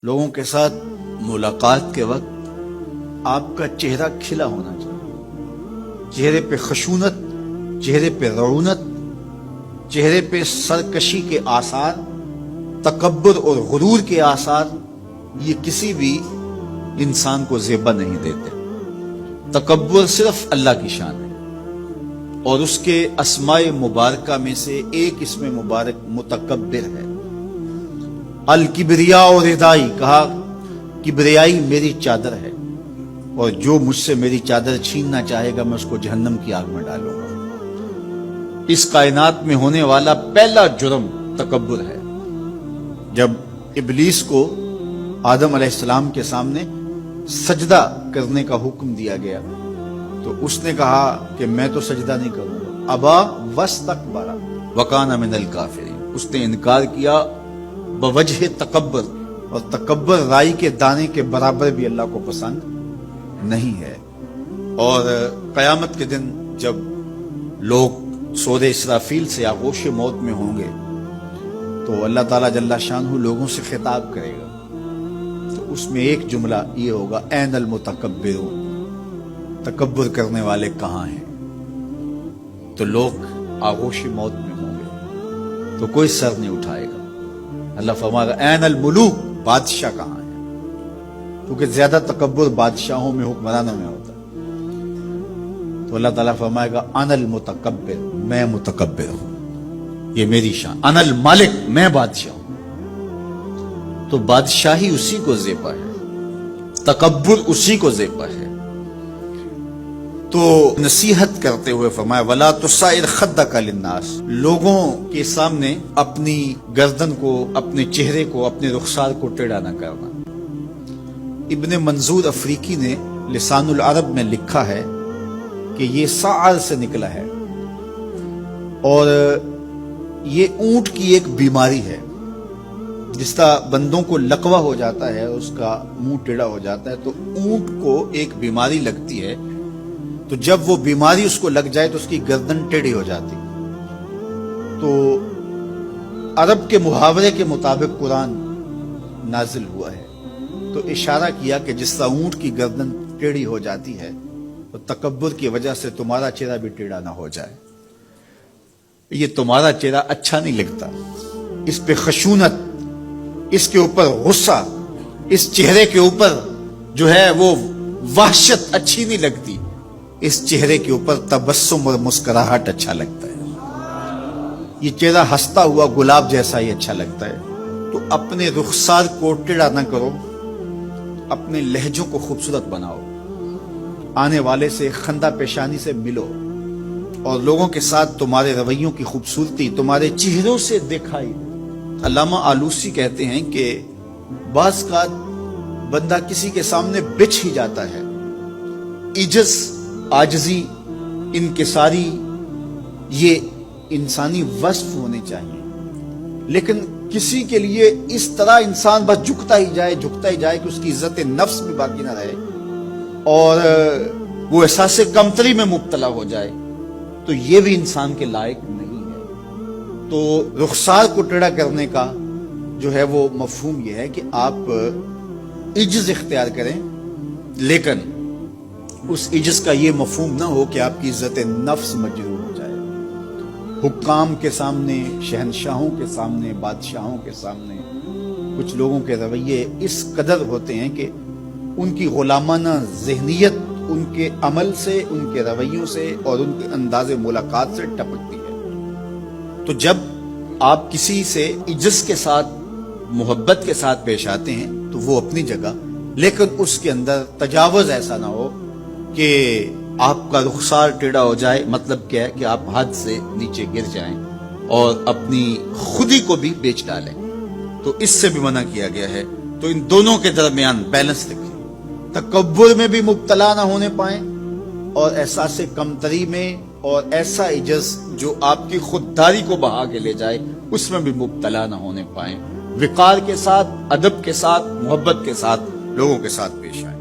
لوگوں کے ساتھ ملاقات کے وقت آپ کا چہرہ کھلا ہونا چاہیے، چہرے پہ خشونت، چہرے پہ رعونت، چہرے پہ سرکشی کے آثار، تکبر اور غرور کے آثار یہ کسی بھی انسان کو زیبا نہیں دیتے۔ تکبر صرف اللہ کی شان ہے، اور اس کے اسماء مبارکہ میں سے ایک اسم مبارک متکبر ہے۔ الکبریاء اور ردائی، کہا کبریائی میری چادر ہے، اور جو مجھ سے میری چادر چھیننا چاہے گا میں اس کو جہنم کی آگ میں ڈالوں گا۔ اس کائنات میں ہونے والا پہلا جرم تکبر ہے۔ جب ابلیس کو آدم علیہ السلام کے سامنے سجدہ کرنے کا حکم دیا گیا تو اس نے کہا کہ میں تو سجدہ نہیں کروں گا، ابا واستکبر وکان من الکافرین، اس نے انکار کیا بوجہ تکبر، اور تکبر رائی کے دانے کے برابر بھی اللہ کو پسند نہیں ہے۔ اور قیامت کے دن جب لوگ سور اسرافیل سے آغوش موت میں ہوں گے تو اللہ تعالیٰ جل شانہ لوگوں سے خطاب کرے گا، تو اس میں ایک جملہ یہ ہوگا، این المتکبرون، تکبر کرنے والے کہاں ہیں؟ تو لوگ آغوش موت میں ہوں گے تو کوئی سر نہیں اٹھائے گا۔ اللہ فرمائے گا این الملوک، بادشاہ کہاں ہے؟ کیونکہ زیادہ تکبر بادشاہوں میں، حکمرانوں میں ہوتا ہے۔ تو اللہ تعالیٰ فرمائے گا ان المتکبر، میں متکبر ہوں، یہ میری شان، ان المالک، میں بادشاہ ہوں۔ تو بادشاہی اسی کو زیبا ہے، تکبر اسی کو زیبا ہے۔ تو نصیحت کرتے ہوئے فرمایا وَلَا تُصَعِّرْ خَدَّكَ لِلنَّاسِ، لوگوں کے سامنے اپنی گردن کو، اپنے چہرے کو، اپنے رخسار کو ٹیڑھا نہ کرنا۔ ابن منظور افریقی نے لسان العرب میں لکھا ہے کہ یہ سعر سے نکلا ہے، اور یہ اونٹ کی ایک بیماری ہے۔ جس طرح بندوں کو لقوہ ہو جاتا ہے، اس کا منہ ٹیڑھا ہو جاتا ہے، تو اونٹ کو ایک بیماری لگتی ہے، تو جب وہ بیماری اس کو لگ جائے تو اس کی گردن ٹیڑھی ہو جاتی۔ تو عرب کے محاورے کے مطابق قرآن نازل ہوا ہے، تو اشارہ کیا کہ جس طرح اونٹ کی گردن ٹیڑھی ہو جاتی ہے تو تکبر کی وجہ سے تمہارا چہرہ بھی ٹیڑھا نہ ہو جائے۔ یہ تمہارا چہرہ اچھا نہیں لگتا، اس پہ خشونت، اس کے اوپر غصہ، اس چہرے کے اوپر جو ہے وہ وحشت اچھی نہیں لگتی، اس چہرے کے اوپر تبسم اور مسکراہٹ اچھا لگتا ہے۔ یہ چہرہ ہنستا ہوا گلاب جیسا ہی اچھا لگتا ہے۔ تو اپنے رخسار کو ٹیڑھا نہ کرو، اپنے لہجوں کو خوبصورت بناؤ، آنے والے سے خندہ پیشانی سے ملو، اور لوگوں کے ساتھ تمہارے رویوں کی خوبصورتی تمہارے چہروں سے دکھائی دے۔ علامہ آلوسی کہتے ہیں کہ بعض کا بندہ کسی کے سامنے بچھ ہی جاتا ہے، عجز، عاجزی، انکساری یہ انسانی وصف ہونے چاہیے، لیکن کسی کے لیے اس طرح انسان بس جھکتا ہی جائے کہ اس کی عزت نفس بھی باقی نہ رہے اور وہ احساس کمتری میں مبتلا ہو جائے، تو یہ بھی انسان کے لائق نہیں ہے۔ تو رخسار کو ٹیڑھا کرنے کا جو ہے وہ مفہوم یہ ہے کہ آپ عجز اختیار کریں، لیکن اس عجز کا یہ مفہوم نہ ہو کہ آپ کی عزت نفس مجروح ہو جائے۔ حکام کے سامنے، شہنشاہوں کے سامنے، بادشاہوں کے سامنے کچھ لوگوں کے رویے اس قدر ہوتے ہیں کہ ان کی غلامانہ ذہنیت ان کے عمل سے، ان کے رویوں سے اور ان کے انداز ملاقات سے ٹپکتی ہے۔ تو جب آپ کسی سے عجز کے ساتھ، محبت کے ساتھ پیش آتے ہیں تو وہ اپنی جگہ، لیکن اس کے اندر تجاوز ایسا نہ ہو کہ آپ کا رخسار ٹیڑھا ہو جائے۔ مطلب کیا ہے کہ آپ حد سے نیچے گر جائیں اور اپنی خودی کو بھی بیچ ڈالیں، تو اس سے بھی منع کیا گیا ہے۔ تو ان دونوں کے درمیان بیلنس رکھیں، تکبر میں بھی مبتلا نہ ہونے پائیں اور احساس کمتری میں، اور ایسا عجز جو آپ کی خودداری کو بہا کے لے جائے اس میں بھی مبتلا نہ ہونے پائیں۔ وقار کے ساتھ، ادب کے ساتھ، محبت کے ساتھ لوگوں کے ساتھ پیش آئیں۔